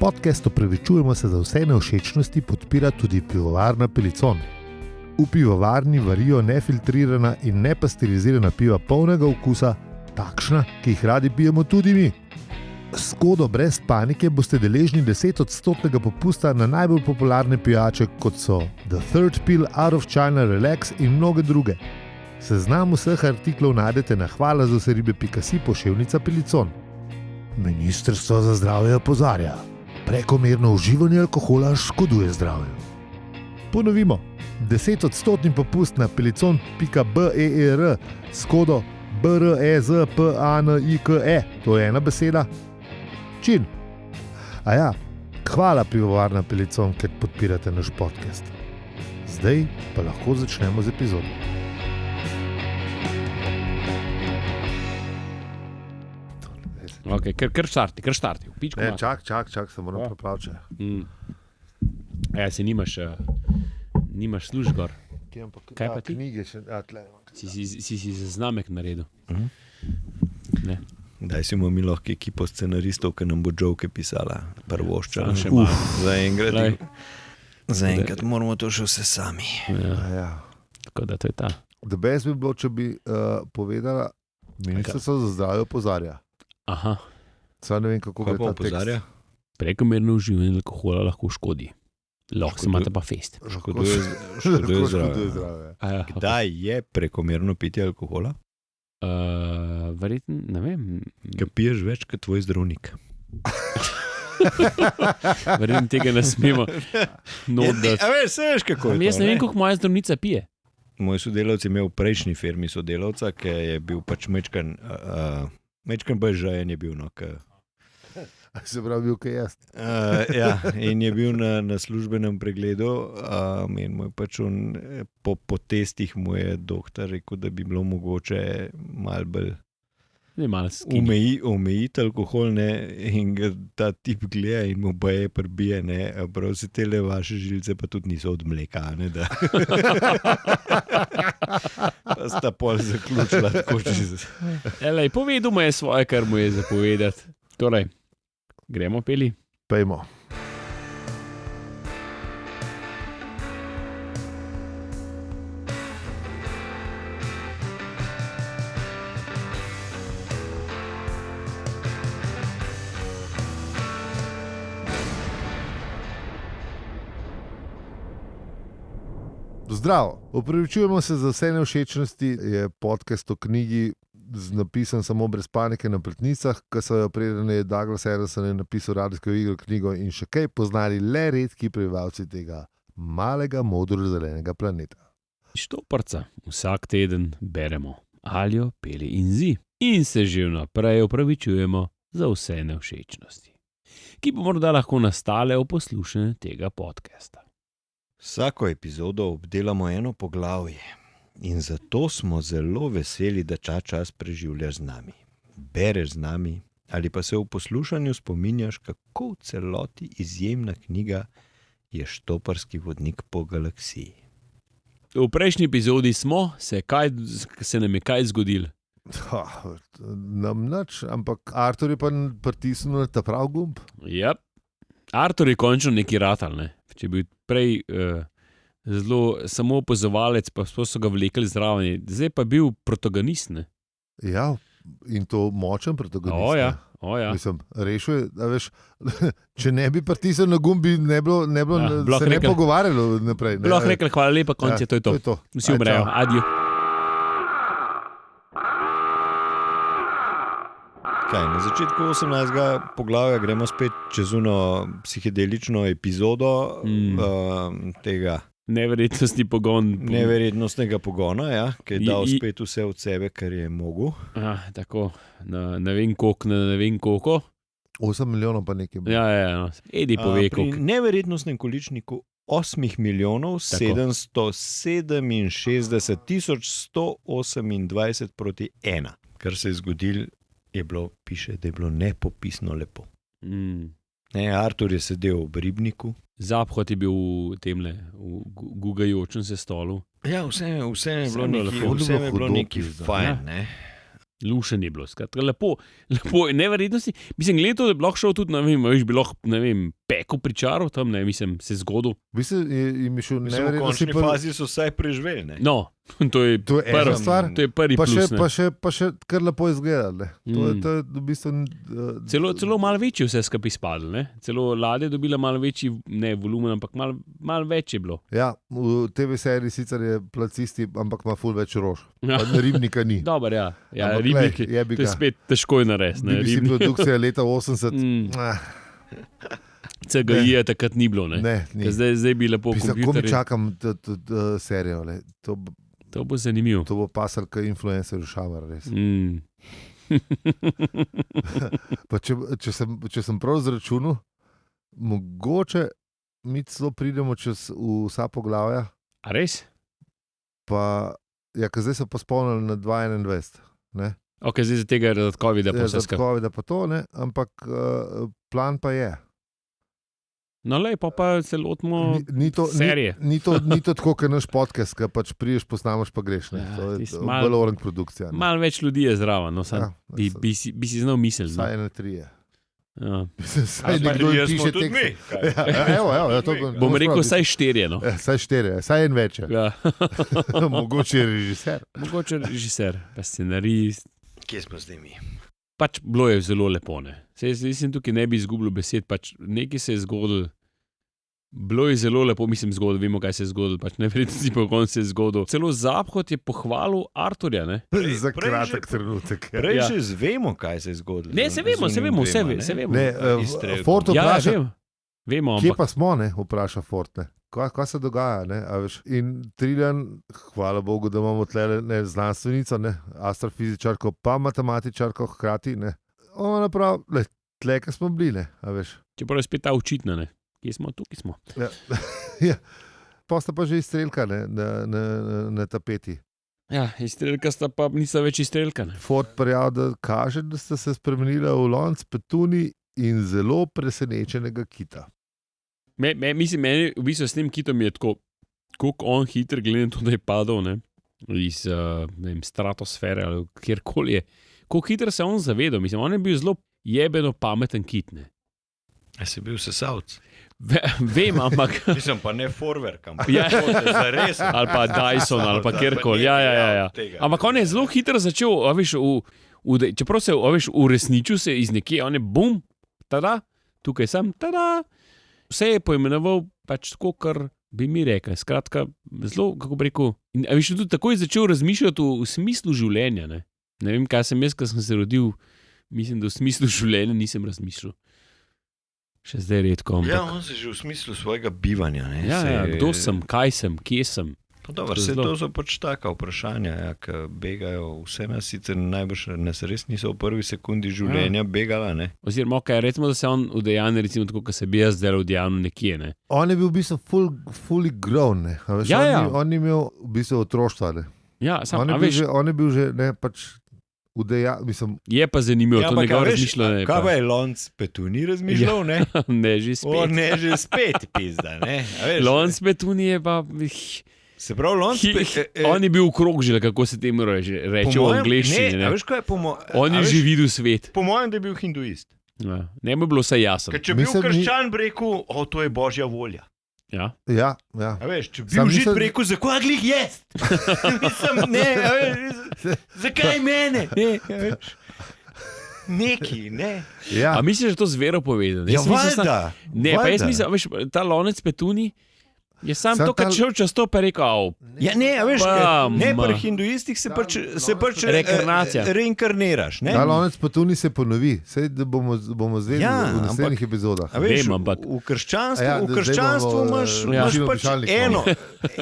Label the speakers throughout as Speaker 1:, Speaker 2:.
Speaker 1: Podcast Opravičujemo se za vse nevšečnosti podpira tudi pivovarna Pelicon. V pivovarni varijo nefiltrirana in nepasterizirana piva polnega okusa, takšna, ki jih radi pijemo tudi mi. S kodo brez panike boste deležni 10% popusta na najbolj popularne pijače, kot so The Third Pill, Out of China Relax in mnoge druge. Seznam vseh artiklov najdete na hvalazavseribe.si poševnica Pelicon. Ministrstvo za zdravje opozarja. Prekomerno uživanje alkohola škoduje zdravju. Ponovimo, 10% popust na pelicon.ber s kodo BREZPANIKE, to je ena beseda. Čin. Aja, hvala pivovarna Pelicon, ker podpirate naš podcast. Zdaj pa lahko začnemo z epizodo.
Speaker 2: Ok, kar štarti.
Speaker 1: Čak, se moram prepraviti.
Speaker 2: Ja, si nimaš služb gor. Kaj pa ti?
Speaker 1: Knjige še,
Speaker 2: Si zaznamek naredil. Ne.
Speaker 3: Daj si mi lahko ekipo scenaristov, ki nam bo joke pisala. Prvošča. Zaenkrat moramo to še vse sami.
Speaker 1: Ja.
Speaker 2: Tako da to je ta.
Speaker 1: The best bi bilo, če bi povedala, ministrstvo za zdravje opozarja.
Speaker 2: Aha.
Speaker 1: Saj ne vem, kako
Speaker 3: Kaj
Speaker 1: je
Speaker 3: pa
Speaker 1: ta
Speaker 3: opozarja?
Speaker 2: Prekomerno uživanje alkohola lahko škodi. Lahko se imate pa fest.
Speaker 3: Škoduje zdravje.
Speaker 2: Ja,
Speaker 3: Kdaj je prekomerno pitje alkohola?
Speaker 2: Verjetno, ne vem.
Speaker 3: Kaj piješ več kot tvoj zdravnik?
Speaker 2: Verjetno tega ne smemo.
Speaker 3: Veš, kako je to?
Speaker 2: Jaz ne vem, koliko moja zdravnica pije.
Speaker 3: Moj sodelavec je imel v prejšnji firmi sodelavca, ki je bil pač mečkan bolj žajen je bil. No,
Speaker 1: Se pravi, bil kaj jaz.
Speaker 3: Ja, in je bil na službenem pregledu in mu je pač po testih mu je doktor rekel, da bi bilo mogoče malo bolj omejiti alkohol, ne, in ga ta tip gleda in mu pa je prbije, ne, prav se tele vaše žilce pa tudi niso od mleka, ne, da pa sta pol zaključila tako čez.
Speaker 2: Elej, povedal mu je svoje, kar mu je zapovedati. Torej, gremo peli?
Speaker 1: Pejmo. Zdravo, opravičujemo se za vse nevšečnosti, je podcast o knjigi napisan samo brez panike na platnicah, ki so jo predane Douglas Adamson je napisal radijsko igro, knjigo in še kaj poznali le redki prebivalci tega malega modro-zelenega planeta.
Speaker 2: Štoparca vsak teden beremo Aljo, Peli in Zi in se že vnaprej opravičujemo za vse nevšečnosti, ki bo morda lahko nastale v poslušanju tega podcasta.
Speaker 3: Vsako epizodo obdelamo eno poglavje in zato smo zelo veseli, da čas preživljaš z nami, bereš z nami ali pa se v poslušanju spominjaš, kako v celoti izjemna knjiga je Štoparski vodnik po galaksiji.
Speaker 2: V prejšnji epizodi se nam je kaj zgodilo?
Speaker 1: Nam nič, ampak Artur je pa pritisnil ta prav gumb.
Speaker 2: Yep. Artur je končno neki ratal, ne? Če je bil prej zelo samo opozovalec, pa so ga vlekli zraven, zdaj pa bil protagonist, ne?
Speaker 1: Ja, in to močen protagonist. Mislim, rešil je, da veš, če ne bi pritisnil na gumb, ne bilo se ne pogovarjalo naprej.
Speaker 2: Bilo rekel, hvala lepa, konc je, to je to. Vsi umrejo, adijo.
Speaker 3: Kaj, na začetku 18. poglavja gremo spet čez psihedelično epizodo tega neverjetnostnega pogona, ja, ki je dal spet vse od sebe, kar je mogel.
Speaker 2: Tako, ne vem koliko.
Speaker 1: 8 milijonov pa nekaj.
Speaker 2: Ja. Edi pove, koliko.
Speaker 3: Pri neverjetnostnem količniku 8 milijonov 767 tisoč 128 proti 1. Kar se je zgodilo, piše, da je bilo nepopisno lepo. Artur je sedel v ribniku.
Speaker 2: Zaphod je bil v temle, v gugajočem se stolu.
Speaker 3: Ja, vse je bilo nekaj fajn, ne.
Speaker 2: Lušen je bilo, skratka, lepo, neverjetno si. Mislim, gledaj, da bi lahko šel tudi, ne vem, bi lahko, ne vem, peko pričaral tam, ne, mislim, se zgodil.
Speaker 1: Mislim, jim je šel
Speaker 3: V
Speaker 1: neverjetno
Speaker 3: končni fazi so vsaj preživeli. Ne?
Speaker 2: No, to je
Speaker 1: ena stvar.
Speaker 2: To je prvi plus, ne.
Speaker 1: Pa še kar lepo izgleda. To je v bistvu...
Speaker 2: Celo malo večji vse skupaj izpadlo, ne. Celo ladja je dobila malo večji, ne volumen, ampak malo več je bilo.
Speaker 1: Ja, v TV seriji sicer je placisti, ampak ima ful več rož. Ja. Ribnika ni.
Speaker 2: Dobar, ja. Ja,
Speaker 1: Ampak
Speaker 2: ribniki,
Speaker 1: glej, jebi
Speaker 2: to je
Speaker 1: ga.
Speaker 2: spet težko je narediti, ne.
Speaker 1: BBC produkcija leta 80.
Speaker 2: CGI-ja takrat ni bilo, ne.
Speaker 1: Ne, ni.
Speaker 2: Ker zdaj bi lepo
Speaker 1: Ko mi
Speaker 2: kompjuterji.
Speaker 1: čakam serijo, le.
Speaker 2: To bo zanimivo.
Speaker 1: To bo pasal, kot influencer šavar, res. Pa če sem prav zračunal, mogoče mi celo pridemo čez vsa poglavja,
Speaker 2: A res?
Speaker 1: pa ja, ker zdaj so pa spomnili na 2021. Ne?
Speaker 2: Ok, zdaj za tega razkovi, da pa vse skupaj.
Speaker 1: Zatkove, da pa to, ne? Ampak plan pa je.
Speaker 2: No, lej, pa se lotimo
Speaker 1: Ni to
Speaker 2: serije.
Speaker 1: Ni to tako, kot naš podcast, ki pač priješ, posnamaš pa greš. Ne?
Speaker 2: Ja,
Speaker 1: To je
Speaker 2: tisto malo-
Speaker 1: bolj orang produkcija. Ne?
Speaker 2: Malo več ljudi je zraven, no, sam,
Speaker 1: Ja,
Speaker 2: bi si znal misliti.
Speaker 1: Vsaj ene trije.
Speaker 2: Ja.
Speaker 1: Saj nekdo jim piše tekst. Ja, to
Speaker 2: Bom rekel vsaj 4, no.
Speaker 1: Vsaj 4, vsaj en več.
Speaker 2: Ja.
Speaker 1: Mogoče je režiser.
Speaker 2: Mogoče režiser, pa scenarist.
Speaker 3: Kje smo zdaj mi?
Speaker 2: Pač bilo je zelo lepo, ne. Saj mislim, tukaj ne bi izgubil besed, pač nekaj se je zgodilo. Bilo je zelo lepo, mislim, zgodilo, vemo, kaj se je zgodilo, pač neverjetno si po koncu se je zgodilo. Celo Zaphod je pohvalil Arturja, ne.
Speaker 1: Za
Speaker 3: prej
Speaker 1: kratek
Speaker 3: že-
Speaker 1: trenutek.
Speaker 3: Prej
Speaker 2: Ja.
Speaker 3: že zvemo, kaj se je zgodilo.
Speaker 2: Ne, se vemo, vse vemo.
Speaker 1: Ne,
Speaker 3: Izstrelkom.
Speaker 1: Ford
Speaker 2: Ja,
Speaker 1: vpraša,
Speaker 2: vemo,
Speaker 1: kje
Speaker 2: ampak
Speaker 1: pa smo, ne, vpraša Ford. Ne. Kaj se dogaja? Ne, a veš? In Trilan, hvala Bogu, da imamo tle znanstvenico, ne, astrofizičarko, pa matematičarko hkrati. Ne. Ona pravi, tle, ki smo bili, ne, a veš.
Speaker 2: čeprav je spet ta očitna, ne. Kje smo, tukaj smo.
Speaker 1: Ja. Ja. Pa sta pa že izstrelka, ne, na tapeti.
Speaker 2: Ja, izstrelka sta pa nista več izstrelka, ne.
Speaker 1: Ford prijav, da kaže, da sta se spremenila v lonc petuni in zelo presenečenega kita.
Speaker 2: Mislim, meni v bistvu s tem kitom je tako, koliko on hiter, glede na to, da je padal, ne, iz ne vem, stratosfere ali kjerkoli je. Koliko hitro se je on zavedal, mislim, on je bil zelo jebeno pameten kit, ne.
Speaker 3: A si bil sesalc?
Speaker 2: Vem, ampak
Speaker 3: Mislim pa ne forward, ampak
Speaker 2: Ja.
Speaker 3: zares.
Speaker 2: ali pa Dyson ali pa kjerkoli. Ja. Ampak on je zelo hitro začel, a veš, čeprav se a veš, uresničil se iz nekje, on je bum, tada, tukaj sem, tada. Vse je poimenoval pač tako, kar bi mi rekli. Skratka, zelo, kako bi rekel, in a veš, tudi takoj začel razmišljati v smislu življenja. Ne vem, kaj sem jaz, ko sem se rodil, mislim, da v smislu življenja nisem razmišljal. Še zdaj redko.
Speaker 3: Ja,
Speaker 2: Ampak,
Speaker 3: on se že v smislu svojega bivanja. Ne,
Speaker 2: ja, kdo sem, kaj sem, kje sem.
Speaker 3: Pa dobro,
Speaker 2: To je
Speaker 3: vse
Speaker 2: zelo-
Speaker 3: to so pač taka vprašanja, ja, ki begajo. Vse nas sicer najbrž nas res niso v prvi sekundi življenja begala. Ne?
Speaker 2: Oziroma, okay, recimo, da se on udejanil, recimo, tako, kot se bi jaz zdaj udejanil nekje. Ne.
Speaker 1: On je bil v bistvu fully grown. Ne. A veš,
Speaker 2: Ja.
Speaker 1: On ni imel v bistvu otroštva. Ne.
Speaker 2: Ja, sam,
Speaker 1: On je bil že ne, pač mislim,
Speaker 2: je pa zanimivo,
Speaker 3: Ja,
Speaker 2: to
Speaker 3: ampak,
Speaker 2: njegovo
Speaker 3: a veš,
Speaker 2: razmišljanje.
Speaker 3: Kaj pa je lonc petuni razmišljal? Ne,
Speaker 2: Ne, že
Speaker 3: o,
Speaker 2: spet.
Speaker 3: ne že spet pizda. Ne? A veš,
Speaker 2: Lonc Petuni je pa.
Speaker 3: Se pravi, lonc
Speaker 2: On je bil v krog že, kako se temu reče v angleščini.
Speaker 3: Ne, a veš, kaj je
Speaker 2: On je že videl svet.
Speaker 3: Po mojem, da je bil hinduist.
Speaker 2: Ja. Ne bi bilo vse jasno.
Speaker 3: Ker če bi bil
Speaker 1: Mislim,
Speaker 3: krščan, bi rekel, o, to je božja volja.
Speaker 2: Ja.
Speaker 1: ja.
Speaker 3: A veš, če bi
Speaker 1: Sam
Speaker 3: bil žid,
Speaker 1: nisem-
Speaker 3: bi rekel, zakaj glih jest? Mislim, ne, a veš, zakaj mene? Ne, a veš. Neki, ne.
Speaker 1: Ja.
Speaker 2: A misliš, da je to z vero povedano?
Speaker 3: Ja,
Speaker 2: Jaz mislim,
Speaker 3: valjda.
Speaker 2: Ne, pa jaz
Speaker 3: valjda.
Speaker 2: mislim, veš, ta lonec Petuni je sam
Speaker 1: Sam
Speaker 2: to, kar
Speaker 1: ta-
Speaker 2: šel čez to, pa je rekel, au.
Speaker 3: Ja, ne, a veš,
Speaker 2: Pa,
Speaker 3: ne,
Speaker 2: ma.
Speaker 3: pri hinduistih se pač
Speaker 2: Reinkarnacija.
Speaker 3: Reinkarniraš. Ne?
Speaker 1: Ta lonec petuni se ponovi, sej da bomo zdaj
Speaker 3: Ja,
Speaker 1: v naslednjih epizodah.
Speaker 3: A veš,
Speaker 2: Vem, ampak-
Speaker 3: v krščanstvu,
Speaker 1: Ja,
Speaker 3: v
Speaker 1: zdaj
Speaker 3: krščanstvu
Speaker 1: bomo,
Speaker 3: imaš,
Speaker 2: Ja.
Speaker 3: imaš pač
Speaker 1: vprašalnik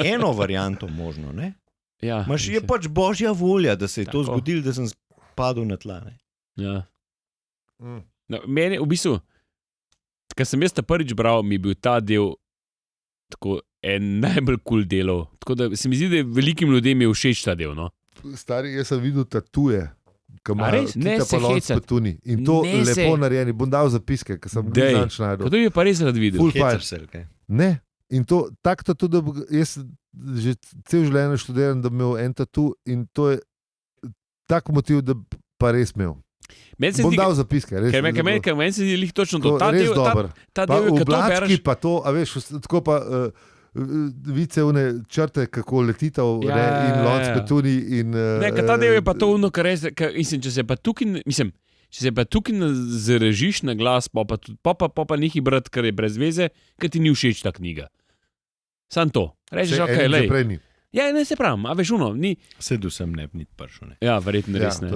Speaker 3: eno varianto možno. Ne?
Speaker 2: Ja,
Speaker 3: Imaš, je
Speaker 2: mislim,
Speaker 3: pač božja volja, da se je to
Speaker 2: Tako.
Speaker 3: zgodilo, da sem padel na tla. Ne?
Speaker 2: ja.
Speaker 1: Mm.
Speaker 2: No, meni, v bistvu, ko sem jaz ta prvič bral, mi je bil ta del tako en najbolj kul delov. Tako da se mi zdi, da je velikim ljudem je všeč ta del. No?
Speaker 1: Stari, jaz sem videl tatuje, ki
Speaker 2: A res? Ne se
Speaker 1: pa lonec
Speaker 2: hecat.
Speaker 1: petuni. In to
Speaker 2: Ne se.
Speaker 1: lepo narejeni. Bom dal zapiske, ker sem
Speaker 2: Dej.
Speaker 1: bil zanč najdel.
Speaker 2: To je pa res rad videl.
Speaker 1: Ful fajn.
Speaker 3: Hecer se, kaj?
Speaker 1: Ne. In to tako tudi, da jaz že cel življenje študiram, da bi imel en tatu in to je tak motiv, da pa res imel. Bom dal zapiske.
Speaker 2: Ker meni se zdi točno to. Ta
Speaker 1: res
Speaker 2: del,
Speaker 1: dober.
Speaker 2: Ta del,
Speaker 1: V
Speaker 2: ki to
Speaker 1: Blački
Speaker 2: bereš,
Speaker 1: pa to, a veš, tako pa vice une črte, kako letitev in lonc petuni.
Speaker 2: Ne, ta del je pa to ono, kar res, mislim, če se pa tukaj zarežiš na glas, pa nekaj brati, kar je brez veze, ker ti ni všeč ta knjiga. Sam to. Rečeš, ok, lej. Ja, ne se pravim, a veš uno, ni.
Speaker 3: Sedu sem ne bi prišel, ne.
Speaker 2: Ja, verjetno res ne.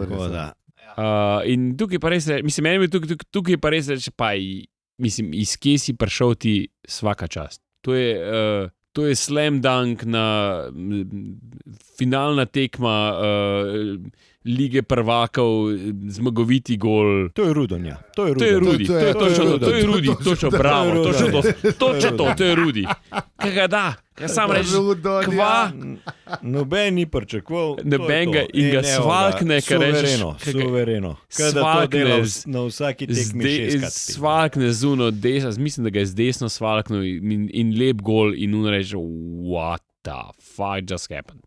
Speaker 2: In tukaj pa res, mislim, meni bi tukaj pa res reči, pa mislim, iz kje si prišel ti svaka čast. To je slam dunk na finalna tekma lige prvakov, zmagoviti gol.
Speaker 3: To je Rudonja. To je
Speaker 2: Rudi. To je Rudi. Točno, bravo. Točno to je Rudi. Kaj ga da? Jaz sam rečem, kva?
Speaker 3: Noben ni pričakoval.
Speaker 2: Nobenega in ga svalkne, kar rečeš.
Speaker 3: Suvereno. Svalkne na vsaki tekmi šestkrat.
Speaker 2: Svalkne zuno, mislim, da ga je z desno svalknil in lep gol in on reče, what the fuck just happened.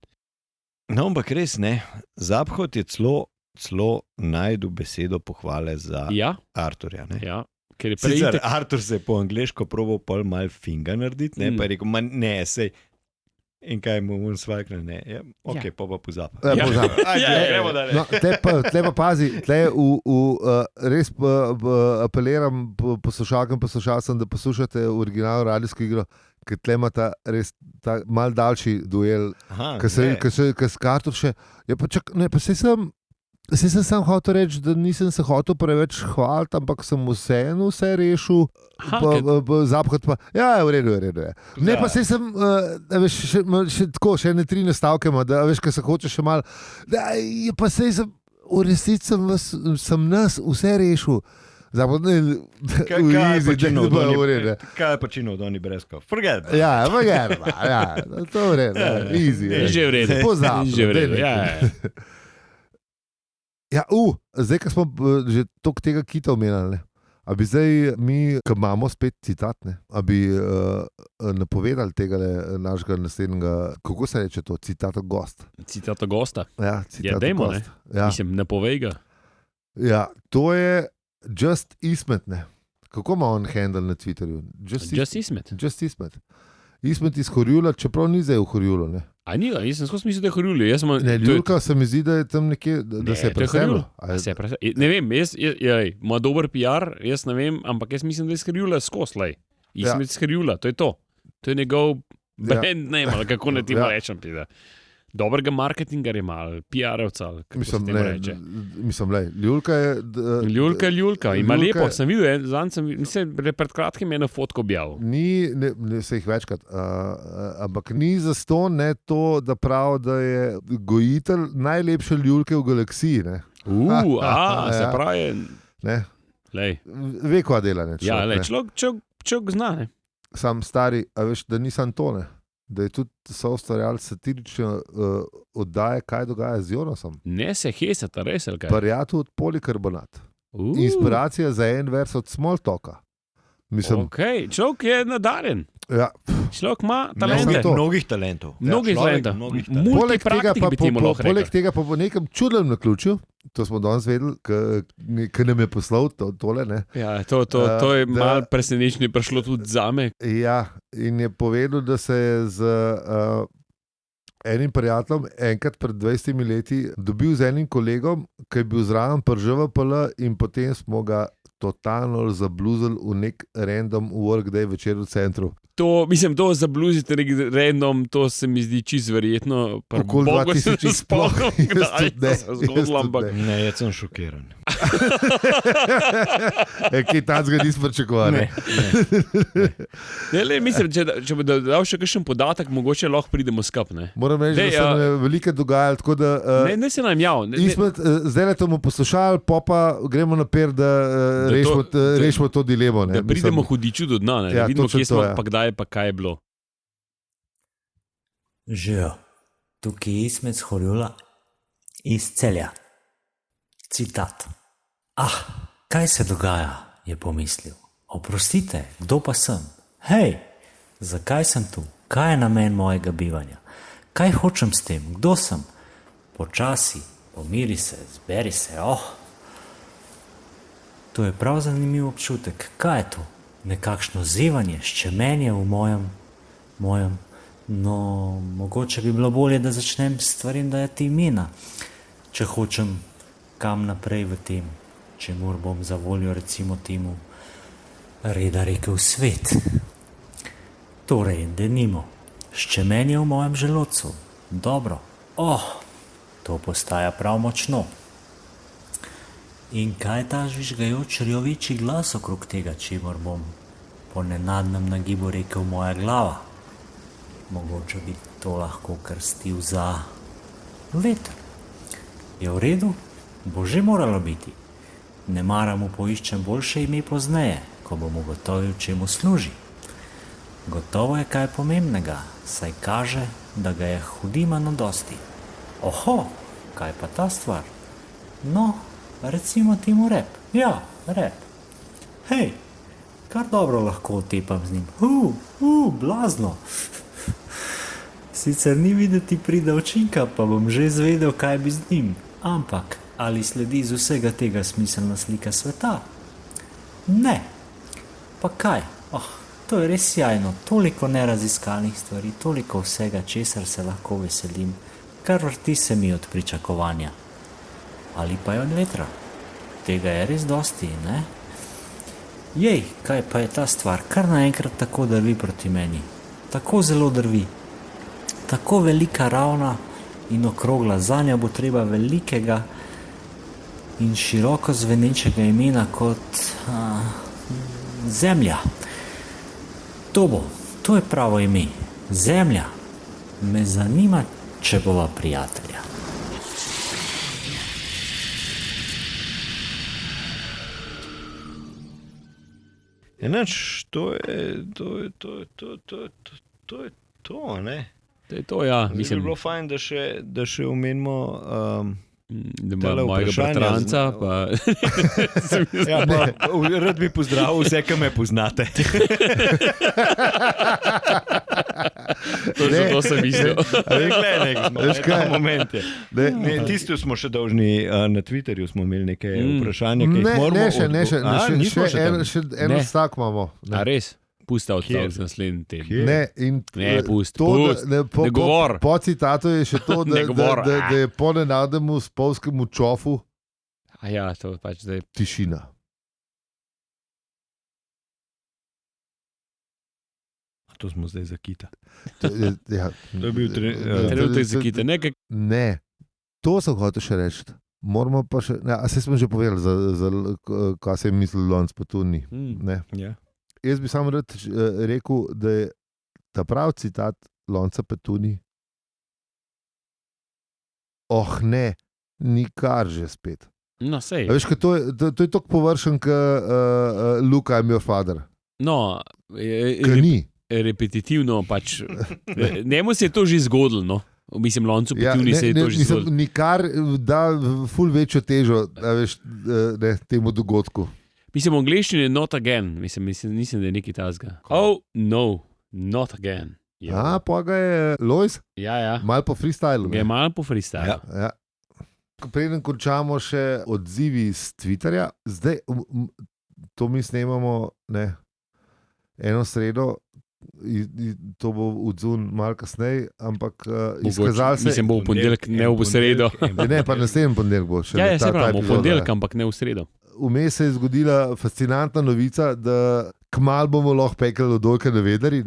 Speaker 3: No, ampak res ne. Zaphod je celo najdu besedo pohvale za Arturja. Ne?
Speaker 2: Ja.
Speaker 3: Sicer Artur se je po angleško probal pol mal finga narediti, ne? Pa je rekel, ne, sej. In kaj mu on svalkne, ne. Ja, ok, pa pozab.
Speaker 2: Gremo dalje.
Speaker 1: No, tle pa pazi, tle res apeliram poslušalcem, da poslušate originalno radijsko igro, ker tle ima ta res ta mal daljši duel, ker s Artur še, ja pa čak, ne, pa sej sem hotel reči, da nisem se hotel preveč hvaliti, ampak sem vseeno vse rešil, Zaphod pa, ja, v redu je. Ne, pa sej sem, veš, še ene 3 nastavke ima, da veš, kaj se hoče še malo, pa sej sem, v resnici sem nas vse rešil.
Speaker 3: Kaj je počinil od oni brezkov? Forget.
Speaker 1: Ja, to je v redu, easy.
Speaker 2: Že v redu.
Speaker 1: Pozabil. Ja, zdaj, ko smo že toliko tega kita omenjali, a bi zdaj mi, ko imamo spet citat, a bi napovedali tega našega naslednjega, kako se reče to, citata gost?
Speaker 2: Citata gosta?
Speaker 1: Ja, citata
Speaker 2: dejmo,
Speaker 1: gost.
Speaker 2: Ja. Mislim, napovej ga.
Speaker 1: Ja, to je Just Ismet, ne. Kako ima on handle na Twitterju?
Speaker 2: Just Ismet.
Speaker 1: Ismet iz Horjula, čeprav ni zdaj v Horjulu, ne.
Speaker 2: A ni ga, jaz sem skozi mislil, da je Horjuli.
Speaker 1: Ne, Ljulka se mi zdi, da je tam nekje, da se je preselil.
Speaker 2: Ne vem, ima dober PR, jaz ne vem, ampak jaz mislim, da je iz Horjula skozi. Ismet iz Horjula, to je to. To je njegov brand name, ali kako ne ti rečem. Dobrega marketingarja ima, PR-evca, kako se temu reče.
Speaker 1: Mislim, Ljulka je...
Speaker 2: Ljulka, ima lepo, sem videl, mislim, pred kratkim eno fotko objavil.
Speaker 1: Ni, se jih večkrat, ampak ni zastonj to, da pravi, da je gojitelj najlepše Ljulke v galaksiji, ne.
Speaker 2: Se pravi...
Speaker 1: Ne. Ve, kva dela, ne.
Speaker 2: Ja, človek zna, ne.
Speaker 1: Sam stari, a veš, da nisem to, ne. Da je tudi soustvarjal satirične oddaje, kaj dogaja z Jonasom.
Speaker 2: Ne se hecata, res ali kaj?
Speaker 1: Prijatelj od Polikarbonat. Inspiracija za en vers od Smalltalka. Mislim,
Speaker 2: človek je nadarjen.
Speaker 1: Ja.
Speaker 2: Človek ima talente.
Speaker 3: Mnogih talentov.
Speaker 1: Poleg tega pa po nekem čudnem naključju, to smo danes vedeli, ki nam je poslal tole. Ne?
Speaker 2: Ja, to je malo presenečenje prišlo tudi zame.
Speaker 1: Ja, in je povedal, da se je z enim prijateljem enkrat pred 20 leti dobil z enim kolegom, ki je bil zraven PŽVPL in potem smo ga totalno zabluzili v nek random workday večer v centru.
Speaker 2: To zabluziti random, to se mi zdi čisto verjetno.
Speaker 1: Okoli 2000 sploh.
Speaker 3: Ne, jaz sem šokiran.
Speaker 1: Kaj tacga nismo pričakovali.
Speaker 2: Mislim, če bi dal še kakšen podatek, mogoče lahko pridemo skup.
Speaker 1: Moram reči, da se nam veliko dogajalo, tako da...
Speaker 2: Ne se nam jav.
Speaker 1: Zdaj le to bomo poslušali, pa gremo naprej, da rešimo to dilemo.
Speaker 2: Da pridemo hudiču do dna, da vidimo, kje smo, pa kdaj, pa kaj je bilo.
Speaker 4: Živijo, tukaj Ismet z Horjula, iz Celja. Citat. Kaj se dogaja, je pomislil. Oprostite, kdo pa sem? Hej, zakaj sem tu? Kaj je namen mojega bivanja? Kaj hočem s tem? Kdo sem? Počasi, Pomiri se, zberi se, To je prav zanimiv občutek. Kaj je to? Nekakšno zevanje, ščemenje v mojem. No, mogoče bi bilo bolje, da začnem stvarim dajati imena, če hočem kam naprej v tem, čemur bom za voljo recimo temu reda rekel svet. Torej, denimo, ščemenje v mojem želodcu. Dobro. To postaja prav močno. In kaj je ta žvižgajoč rjoveči glas okrog tega, čemur bom po nenadnem nagibu rekel moja glava? Mogoče bi to lahko krstil za veter. Je v redu? Bo že moralo biti. Ne maram mu poiščem boljše ime pozneje, ko bom ugotovil, čemu služi. Gotovo je kaj pomembnega, saj kaže, da ga je hudimano dosti. Kaj pa ta stvar? No, recimo temu rep. Ja, rep. Hej, kar dobro lahko otepam z njim. Blazno. Sicer ni videti pride učinka, pa bom že izvedel, kaj bi z njim. Ampak, ali sledi iz vsega tega smiselna slika sveta? Ne. Pa kaj? To je res sjajno. Toliko neraziskanih stvari, toliko vsega, česar se lahko veselim, kar vrti se mi od pričakovanja. Ali pa je od vetra. Tega je res dosti, ne? Jej, kaj pa je ta stvar? Kar naenkrat tako drvi proti meni. Tako zelo drvi. Tako velika, ravna in okrogla. Zanjo bo treba velikega in široko zvenečega imena kot Zemlja. To je pravo ime. Zemlja. Me zanima, če bova prijatelja.
Speaker 3: Enač, to je to, ne?
Speaker 2: To je to, ja.
Speaker 3: Mislim, bi bilo fajn, da še omenimo
Speaker 2: da ima mojega bratranca.
Speaker 3: Rad bi pozdravil vse, ki me poznate.
Speaker 2: To sem mislil.
Speaker 3: Tisto smo še dolžni na Twitterju, smo imeli nekaj vprašanja, ki jih moramo...
Speaker 1: Še eno stak imamo.
Speaker 2: A res? Pusta odstavek z naslednji teden.
Speaker 1: Ne,
Speaker 2: pust.
Speaker 1: Ne govor. Po citatu je še to, da je po nenadnemu spolskemu čofu
Speaker 2: to pač zdaj
Speaker 1: tišina.
Speaker 3: To smo zdaj za Kita.
Speaker 1: To
Speaker 3: je bil
Speaker 2: trenutek za Kita.
Speaker 1: Ne, to sem hotel še reči. Moramo pa še... Se smo že povedali, kaj se je mislil Lonc pa tu ni.
Speaker 3: Ja.
Speaker 1: Jaz bi samo rad rekel, da je ta prav citat Lonca Petuni. Nikar že spet.
Speaker 2: No, sej.
Speaker 1: Veš, to je tako površen, kot Luka I'm your father.
Speaker 2: No,
Speaker 1: ni.
Speaker 2: Repetitivno pač. Njemu se je to že zgodilo, no. Mislim, Loncu Petuni se je to že zgodilo.
Speaker 1: Nikar da ful večjo težo temu dogodku.
Speaker 2: Mislim, v angleščini je not again. Mislim, da je nekaj tazga. No, not again.
Speaker 1: Pa ga je Lois?
Speaker 2: Ja.
Speaker 1: Mal po freestylu.
Speaker 2: Je mal po freestylu.
Speaker 1: Ja. Preden končamo še odzivi z Twitterja, zdaj to mi snemamo eno sredo, to bo odzun malo kasneje, ampak izkazal se...
Speaker 2: Mislim, bo v ponedeljek, ne v sredo.
Speaker 1: Ne, pa naslednji ponedeljek bo še.
Speaker 2: Ja, se pravi, v ponedeljek, ampak ne v sredo.
Speaker 1: Vmes se je zgodila fascinantna novica, da kmalu bomo lahko pekli odolke na vedari.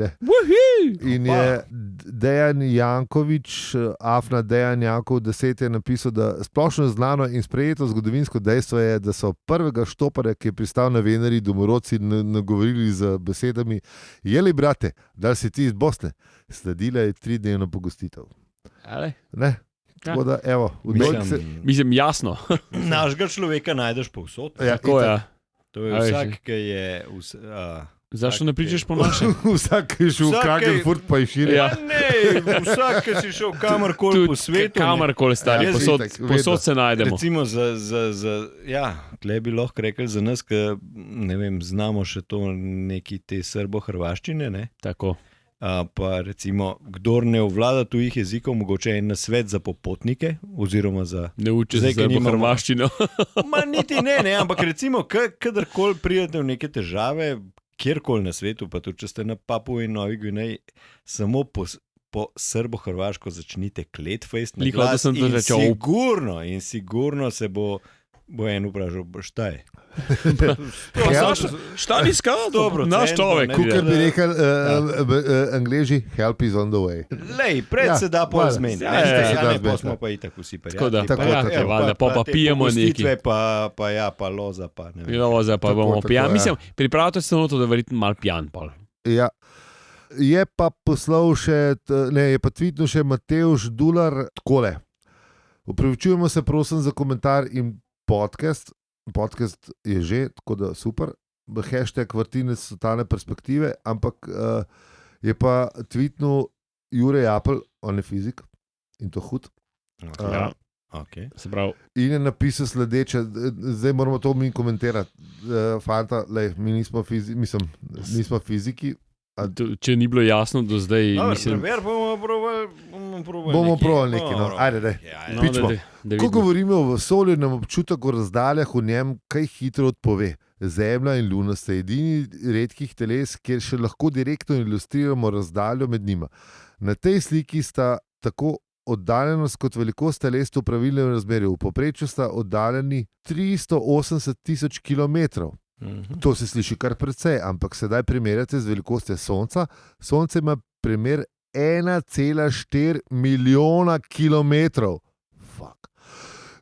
Speaker 1: In je Dejan Janković, Afna Dejan Jankov 10 je napisal, da splošno znano in sprejeto zgodovinsko dejstvo je, da so prvega štoparja, ki je pristal na vedari, domorodci nagovorili z besedami: "Jeli, brate, da si ti iz Bosne?" Sledila je 3-dnevna pogostitev. Ne? Tako da, evo,
Speaker 2: mislim, jasno.
Speaker 3: Našega človeka najdeš povsod.
Speaker 2: Tako je.
Speaker 3: To je vsak, ki je...
Speaker 2: Zašto ne pričaš po našem?
Speaker 1: Vsak, ki je šel v Klagenfurt, pa je širil.
Speaker 3: Vsak, ki si šel kamorkoli po svetu.
Speaker 2: Kamorkoli stari, posod se najdemo.
Speaker 3: Recimo tle bi lahko rekli za nas, ki znamo še to neki te srbo-hrvaščine, ne?
Speaker 2: Tako.
Speaker 3: Pa recimo, kdor ne obvlada tujih jezikov, mogoče en nasvet za popotnike, oziroma za...
Speaker 2: Ne uči se
Speaker 3: Zdaj, ko
Speaker 2: po
Speaker 3: nimamo-
Speaker 2: hrvaščino.
Speaker 3: Ma niti ne, ampak recimo, kadarkoli pridete v neke težave, kjerkoli na svetu, pa tudi če ste na Papuji in Novi Gvineji, samo po srbo-hrvaško začnite kletfejst na
Speaker 2: Glih hotel
Speaker 3: glas
Speaker 2: sem to
Speaker 3: in
Speaker 2: reči,
Speaker 3: sigurno se bo en vprašal, šta je.
Speaker 2: Šta ni skal?
Speaker 3: Dobro,
Speaker 2: Naš
Speaker 3: cento,
Speaker 2: človek.
Speaker 3: ne,
Speaker 1: Kukaj bi
Speaker 3: Ja.
Speaker 1: rekel Angleži, help is on the way.
Speaker 3: Lej, pred
Speaker 1: Ja,
Speaker 3: se da pol
Speaker 1: valjda.
Speaker 3: zmeniti.
Speaker 2: Ja, ja, ja,
Speaker 1: ja,
Speaker 3: Pa
Speaker 1: ja.
Speaker 3: smo pa itak vsi
Speaker 2: Tako da,
Speaker 3: prijatelji.
Speaker 1: pa ja,
Speaker 2: valjda, pa
Speaker 3: te
Speaker 2: pijemo
Speaker 3: popustitve,
Speaker 2: nekaj.
Speaker 3: Pa loza, pa ne vem.
Speaker 2: Jo, zdaj pa
Speaker 1: Tako,
Speaker 2: bomo
Speaker 1: tako,
Speaker 2: pijani.
Speaker 1: ja.
Speaker 2: Mislim, pripravite se na to, da je verjetno mal pijan pol.
Speaker 1: Ja. Je pa poslal še, je pa tweetnil še Mateusz Dular takole. Upravičujemo se, prosim, za komentar in podcast. Podcast je že, tako da super. Hashtag vrtinec totalne perspektive, ampak je pa tweetnil Jure Apple, on je fizik in to hud.
Speaker 2: Ja.
Speaker 3: Okay.
Speaker 2: Se pravi,
Speaker 1: In je napisal sledeče, zdaj moramo to mi komentirati. Fanta, lej, mi nismo fiziki.
Speaker 2: če ni bilo jasno do zdaj,
Speaker 3: Dobar,
Speaker 2: mislim,
Speaker 3: bomo probali
Speaker 1: Bomo probali nekaj. No. Ajde, daj.
Speaker 3: Ja,
Speaker 2: no,
Speaker 1: pičmo.
Speaker 2: da
Speaker 1: Ko
Speaker 2: vidimo.
Speaker 1: govorimo o vesolju, nam občutek o razdaljah v njem kaj hitro odpove. Zemlja in Luna sta edini redkih teles, kjer še lahko direktno ilustriramo razdaljo med njima. Na tej sliki sta tako oddaljenost kot velikost teles v pravilnem razmerju. V povprečju sta oddaljeni 380.000 km. To se sliši kar precej, ampak sedaj primerjate z velikostjo Sonca. Sonce ima premer 1,4 milijona kilometrov. Fuck.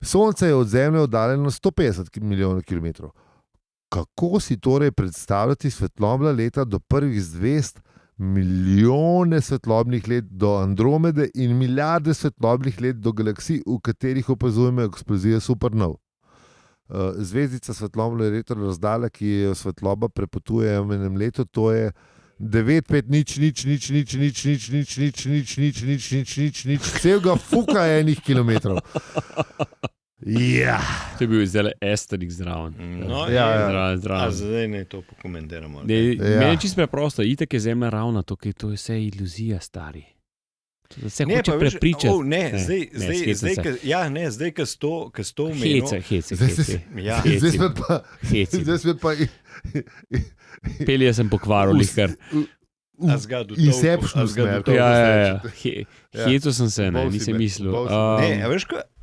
Speaker 1: Sonce je od Zemlje oddaljeno 150 milijonov kilometrov. Kako si torej predstavljati svetlobna leta do prvih zvezd, milijone svetlobnih let do Andromede in milijarde svetlobnih let do galaksij, v katerih opazujemo eksplozije supernov? Zvezdica svetlobne leta razdalja, ki jo svetloba prepotuje v enem letu, to je 9,5 celega fuka enih kilometrov. Ja.
Speaker 2: To je bil zdaj Esterik zraven.
Speaker 3: No,
Speaker 1: Ja, ja.
Speaker 2: Zraven, zraven.
Speaker 3: Zdaj ne to pokomentiramo.
Speaker 2: Ne,
Speaker 1: Ja.
Speaker 2: Meni je čisto preprosto, itak je zemlja ravna, to je vse iluzija, stari. To se hoče
Speaker 3: pa veš,
Speaker 2: prepričati.
Speaker 3: zdaj, ko s to omenil.
Speaker 2: Hece.
Speaker 3: Ja.
Speaker 1: Zdaj smo pa,
Speaker 2: Heci.
Speaker 1: zdaj smo pa
Speaker 2: Pelje sem pokvaril, lihkar.
Speaker 3: A zgadu
Speaker 1: Inception smer. To
Speaker 2: Ja.
Speaker 1: Ja.
Speaker 2: Heco sem se, ne,
Speaker 1: Bol si
Speaker 2: nisem
Speaker 1: me,
Speaker 2: mislil.
Speaker 1: bol si
Speaker 3: Ne, a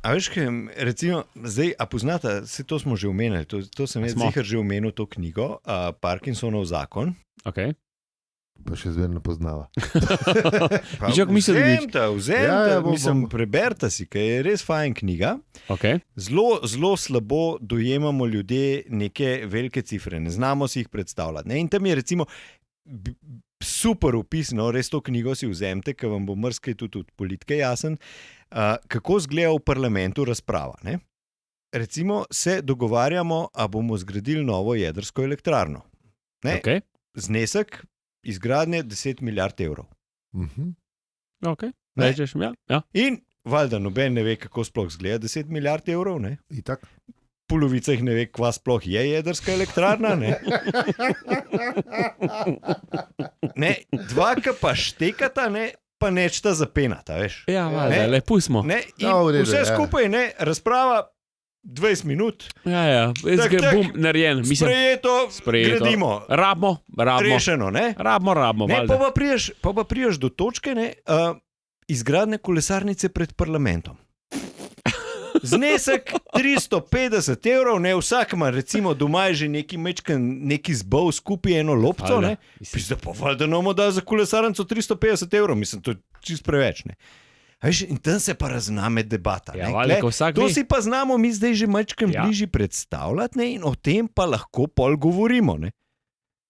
Speaker 3: veš, kaj, recimo, zdaj, a poznate, vse to smo že omenili, to sem jaz
Speaker 2: Smo.
Speaker 3: zihar že omenil, to knjigo, Parkinsonov zakon.
Speaker 2: Okay.
Speaker 1: Pa še zmerno poznava.
Speaker 2: Že kako mislite, da bi...
Speaker 1: Ja,
Speaker 3: Mislim,
Speaker 1: bom.
Speaker 3: preberite si, ker je res fajn knjiga.
Speaker 2: Okay.
Speaker 3: Zelo slabo dojemamo ljudje neke velike cifre, ne znamo si jih predstavljati. Ne? In tam je recimo super opisano, res to knjigo si vzemite, ker vam bo mrskaj tudi od politike jasen, kako zgleda v parlamentu razprava. Ne? Recimo se dogovarjamo, a bomo zgradili novo jedrsko elektrarno. Ne?
Speaker 2: Okay.
Speaker 3: Znesek izgradnje 10 milijard evrov.
Speaker 2: Okay.
Speaker 3: Ne.
Speaker 2: Rečeš, ja.
Speaker 3: In valjda noben ne ve, kako sploh zgleda 10 milijard evrov. Ne?
Speaker 1: Itak.
Speaker 3: Polovica jih ne ve, kva sploh je jedrska elektrarna. Ne? Ne, dva, ki pa štekata, ne, pa nečta zapenata. Veš.
Speaker 2: Ja,
Speaker 3: Ne.
Speaker 2: valjda, lepo smo.
Speaker 3: Ne, in
Speaker 1: Ja, v redu,
Speaker 3: vse
Speaker 1: ja.
Speaker 3: skupaj, ne, razprava 20 minut,
Speaker 2: Ja, zdaj
Speaker 3: Tak, tak.
Speaker 2: bom narejen. Mislim,
Speaker 3: sprejeto, gradimo,
Speaker 2: Rabimo.
Speaker 3: rešeno. Ne?
Speaker 2: Rabimo,
Speaker 3: Ne,
Speaker 2: valjda.
Speaker 3: pa priješ do točke ne, izgradnje kolesarnice pred parlamentom. Znesek 350 evrov, ne, vsak ima recimo doma že neki zbov skupaj eno lopco.
Speaker 2: Valjda.
Speaker 3: Ne. Pizda, pa valjda nomo da za kolesarnico 350 evrov, mislim, to je čist preveč. Ne. A veš, in tam se pa razname debata.
Speaker 2: Ja,
Speaker 3: ne.
Speaker 2: valjda,
Speaker 3: Glej,
Speaker 2: ko vsak
Speaker 3: to
Speaker 2: ve.
Speaker 3: si pa znamo mi zdaj že majčkam
Speaker 2: Ja.
Speaker 3: bližje predstavljati, ne, in o tem pa lahko pol govorimo. Ne.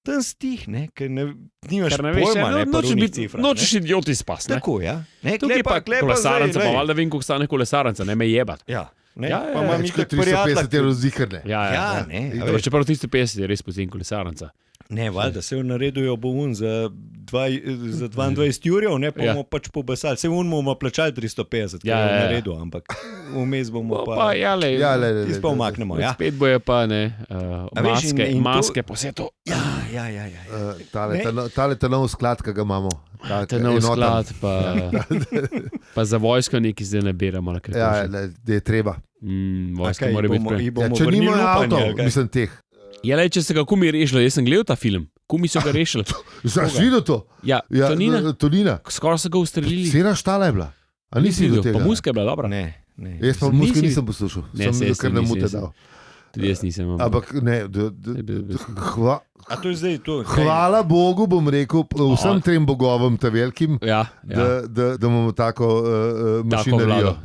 Speaker 3: Tam stih, ne, ker nimaš
Speaker 2: Ker ne veš,
Speaker 3: pojma, ne,
Speaker 2: nočeš
Speaker 3: pa
Speaker 2: biti
Speaker 3: cifra.
Speaker 2: nočeš idioti spas. Ne?
Speaker 3: Tako, ja. Ne,
Speaker 2: Tukaj je pa kolesarnica, pa valjda vem, koliko stane kolesarnica, ne me jebat.
Speaker 3: Ja, ne,
Speaker 2: Ja, ja,
Speaker 3: pa
Speaker 2: ja,
Speaker 3: imam
Speaker 1: Več
Speaker 3: itak
Speaker 1: kot 350
Speaker 3: prijatelja.
Speaker 1: evrov zikrne.
Speaker 2: Ja, ja.
Speaker 3: Ja, ne, a
Speaker 2: Dobro,
Speaker 3: veš.
Speaker 2: čeprav 350 je res poceni kolesarnica.
Speaker 3: Ne, valjda se v naredu bo un za 22 jurjev, ne, pa
Speaker 2: Ja.
Speaker 3: bomo pač pobasali. Se un bomo plačali 350,
Speaker 2: Ja,
Speaker 3: ja,
Speaker 2: ja,
Speaker 3: v
Speaker 2: ja.
Speaker 3: naredu, ampak vmes bomo
Speaker 2: Pa,
Speaker 3: pa...
Speaker 2: ja, le,
Speaker 1: Ja, le.
Speaker 3: Tisto pa umaknemo, ja.
Speaker 2: spet boje pa ne,
Speaker 3: A veš,
Speaker 2: maske,
Speaker 3: in to-
Speaker 2: maske, pa vse to.
Speaker 3: Ja.
Speaker 1: Tale ta nov sklad, ki ga imamo,
Speaker 2: To je nov sklad, pa za vojsko nekaj zdaj ne beremo.
Speaker 1: Ja, da je treba.
Speaker 2: Vojska mora biti prej.
Speaker 1: Če nimajo avtov, mislim teh.
Speaker 2: Ja, če se ga kumi rešili, jaz sem gledal ta film. Kumi so ga rešili.
Speaker 1: Zažido to?
Speaker 2: Ja,
Speaker 1: Tonina.
Speaker 2: Skoraj so ga ustrelili.
Speaker 1: Cena štala je bila. A nisi videl tega?
Speaker 2: Pa muska je bila dobra.
Speaker 3: Ne.
Speaker 1: Jaz pa muske nisem poslušal. Sem videl, ker ne mu te dal.
Speaker 2: Tudi jaz nisem.
Speaker 1: Ampak ne,
Speaker 3: A to je zdaj to?
Speaker 1: Hvala Bogu, bom rekel, vsem trem bogovom, ta velikim, da imamo tako mašinerijo.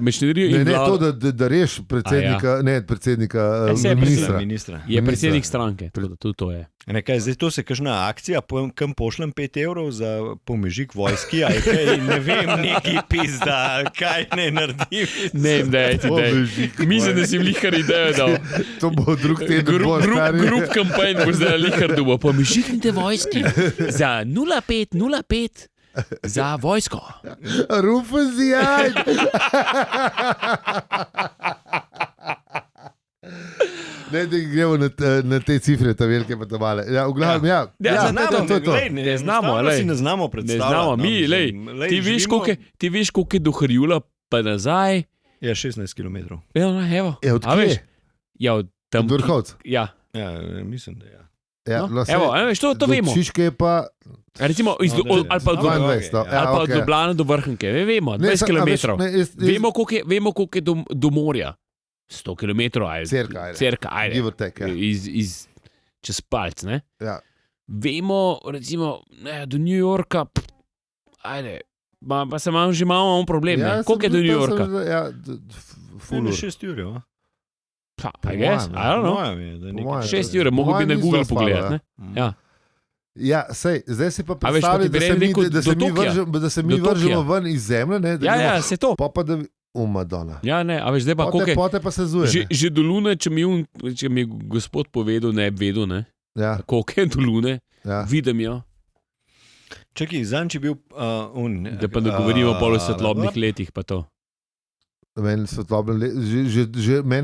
Speaker 2: Mašinerijo
Speaker 1: ne to, da reš predsednika ministra.
Speaker 2: Je predsednik stranke, tudi to je.
Speaker 3: Nekaj, zdaj to se kažna akcija, kam pošljem 5 evrov za pomežik vojski, a je kaj, ne vem, neki pizda, kaj ne naredim.
Speaker 2: Ne, mislim, da si lihar idejo dal.
Speaker 1: To bo drug teden.
Speaker 2: Grup kampanj bo zdaj lihar dobo. Pomežiknite vojski za 0505 za vojsko.
Speaker 1: Rufus jaj. Ne, da gremo na te cifre, ta velike pa ta male. Ja, v glavnem, to.
Speaker 2: Ne znamo,
Speaker 3: ne znamo predstavljati.
Speaker 2: Ti veš, koliko je do Hrjula pa nazaj?
Speaker 3: Ja, 16 km.
Speaker 2: Evo.
Speaker 1: Od kje?
Speaker 2: Ja, od tam.
Speaker 1: Od Vrhovc?
Speaker 2: Ja.
Speaker 3: Ja, mislim, da ja.
Speaker 2: Evo, to vemo.
Speaker 1: Šiške je pa...
Speaker 2: Recimo, ali pa od Ljubljana do Vrhnke, vemo, 20 km. Vemo, koliko je do morja. 100 km, cerka, čez palc, ne?
Speaker 1: Ja.
Speaker 2: Vemo, recimo, do New Yorka, pa se imam že malo problem, ne? Koliko je do New Yorka?
Speaker 1: Ja,
Speaker 3: full 6 ur, jo.
Speaker 2: I guess, I don't know. 6 ur, mogo bi na Google pogledati, ne?
Speaker 1: Ja, sej, zdaj si pa predstavljati, da se mi vržemo ven iz zemlje, ne?
Speaker 2: Ja, se to.
Speaker 1: Pa da Madonna.
Speaker 2: Ja, ne, a veš, zdaj pa koliko je...
Speaker 1: Pote pa se zuje.
Speaker 2: Že do Lune, če mi je gospod povedal, ne bi vedel, ne?
Speaker 1: Ja.
Speaker 2: Koliko je do Lune, vidim jo.
Speaker 3: Čakaj, zanj če bil
Speaker 2: da pa ne govorimo o svetlobnih letih, pa to.
Speaker 1: Mene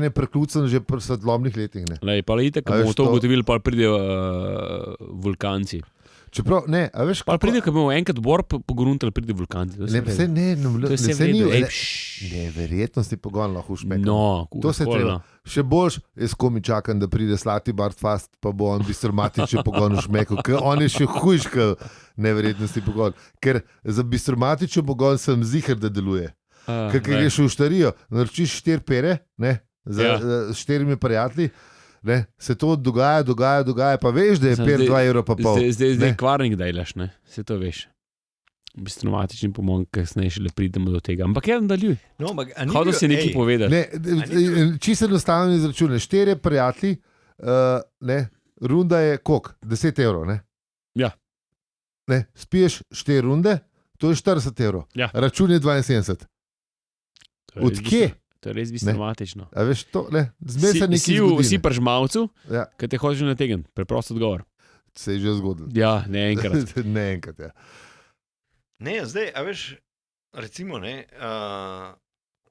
Speaker 1: je preklucen že pri svetlobnih letih, ne?
Speaker 2: Lej, pa itak, ko bomo to ugotovili, pa pridejo vulkanci.
Speaker 1: Čeprav, ne, a veš,
Speaker 2: pa pride, ko bomo enkrat bor pogruntali, pride vulkanci.
Speaker 1: Ne, verjetnosti pogon lahko špekam.
Speaker 2: No,
Speaker 1: to se treba. Še boljš, jaz komi čakam, da pride Slatibard Fast, pa bo on bistromatični pogon šmekal, ker on je še hujš, neverjetnosti pogon. Ker za bistromatični pogon sem ziher, da deluje. Ker greš v štarijo, naročiš 4 pere, ne, z 4 prijatelji, ne, se to dogaja, pa veš, da je per 2 evra pa pol.
Speaker 2: Zdaj kvarnik dajlaš, ne, se to veš. Bistromatični pomog, kasneje šele pridemo do tega. Ampak ja, nadaljuj. Hodil si nekaj povedati.
Speaker 1: Čisto enostavno izračune. 4 prijatelji, runda je koliko? 10 evrov, ne?
Speaker 2: Ja.
Speaker 1: Ne, spiješ 4 runde, to je 40 evrov.
Speaker 2: Ja.
Speaker 1: Račun je 72. Od kje?
Speaker 2: To je res bistromatično.
Speaker 1: A veš to, ne? Zmer se nekaj zgodi.
Speaker 2: Si pri žmavcu, kaj te hočeš nategn. Preprost odgovor.
Speaker 1: Se je že zgodilo.
Speaker 2: Ja, ne enkrat.
Speaker 1: Ne enkrat, ja.
Speaker 3: Ne, zdaj, a veš, recimo, ne,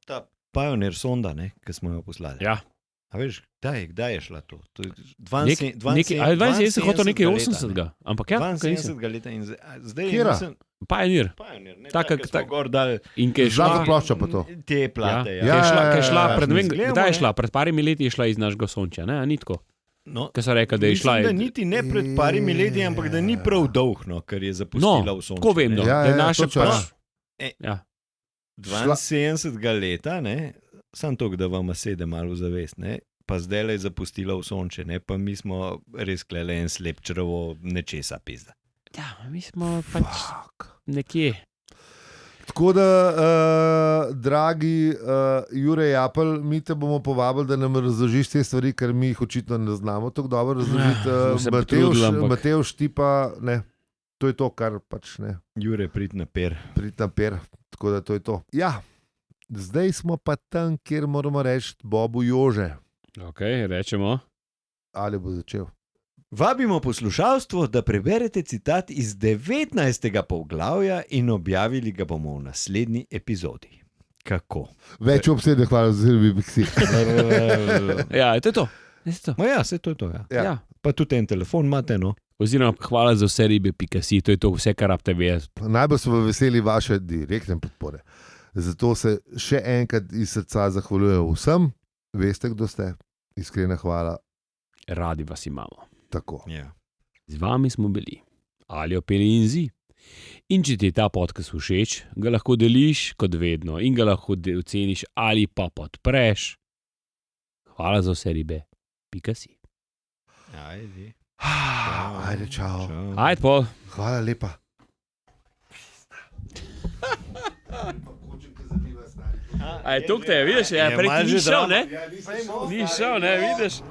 Speaker 3: ta Pioneer sonda, ne, ki smo jo poslali.
Speaker 2: Ja.
Speaker 3: A veš, kdaj je šla to? To je
Speaker 2: 72 hotel nekaj 80-ga. Ampak ja,
Speaker 3: 72 leta in zdaj
Speaker 1: Kjera?
Speaker 3: mislim...
Speaker 2: Pioneer.
Speaker 3: Ne,
Speaker 2: Taka,
Speaker 3: ki smo gor dali...
Speaker 2: In kaj je šla...
Speaker 1: Zlata plošča pa to.
Speaker 3: Te plate,
Speaker 2: ja. Kaj je šla, kdaj je šla? Pred parimi leti je šla iz našega sončja, ne, a ni tako?
Speaker 3: No,
Speaker 2: kaj so rekli, da je šla...
Speaker 3: Mislim, da niti ne pred parimi leti, ampak da ni prav dolgno, ker je zapustila v sončje.
Speaker 2: Ko vem, da je naše pač...
Speaker 3: 72 leta, ne, sam to, da vam sede malo v zavest, ne, pa zdaj je zapustila v sončje, ne, pa mi smo res klele en slep črvo nečesa pizda.
Speaker 2: Ja, mi smo pač nekje.
Speaker 1: Tako da, dragi Jure Japelj, mi te bomo povabili, da nam razložiš te stvari, ker mi jih očitno ne znamo tako dobro razložiti. Matevž ti pa, ne, to je to, kar pač ne.
Speaker 3: Jure, prid na per.
Speaker 1: Tako da to je to. Ja, zdaj smo pa tam, kjer moramo reči Bobu Jože.
Speaker 2: Ok, rečemo.
Speaker 1: Ali bo začel?
Speaker 3: Vabimo poslušalstvo, da preberete citat iz 19. poglavja in objavili ga bomo v naslednji epizodi. Kako?
Speaker 1: Več obsede, hvala za zelo bi si.
Speaker 2: Ja, to je to.
Speaker 3: Ja, se to je to, ja. Pa tudi en telefon imate, no.
Speaker 2: Oziroma, hvala za vse ribe, pikasi, to je to vse, kar rabite vedeti.
Speaker 1: Najbolj smo veseli vaše direktne podpore. Zato se še enkrat iz srca zahvaljujem vsem. Veste, kdo ste? Iskrena hvala.
Speaker 2: Radi vas imamo.
Speaker 1: Tako.
Speaker 3: Ja.
Speaker 2: Z vami smo bili Aljo, Peli in Zi. In če ti je ta podcast všeč, ga lahko deliš kot vedno in ga lahko oceniš ali pa podpreš. Hvala za vse ribe, pikasi.
Speaker 3: Ajde.
Speaker 1: Ajde, čau.
Speaker 2: Ajde, pol.
Speaker 1: Hvala lepa.
Speaker 2: Aj, tukaj te, vidiš, prej ti ni šel, ne? Ni šel, ne, vidiš.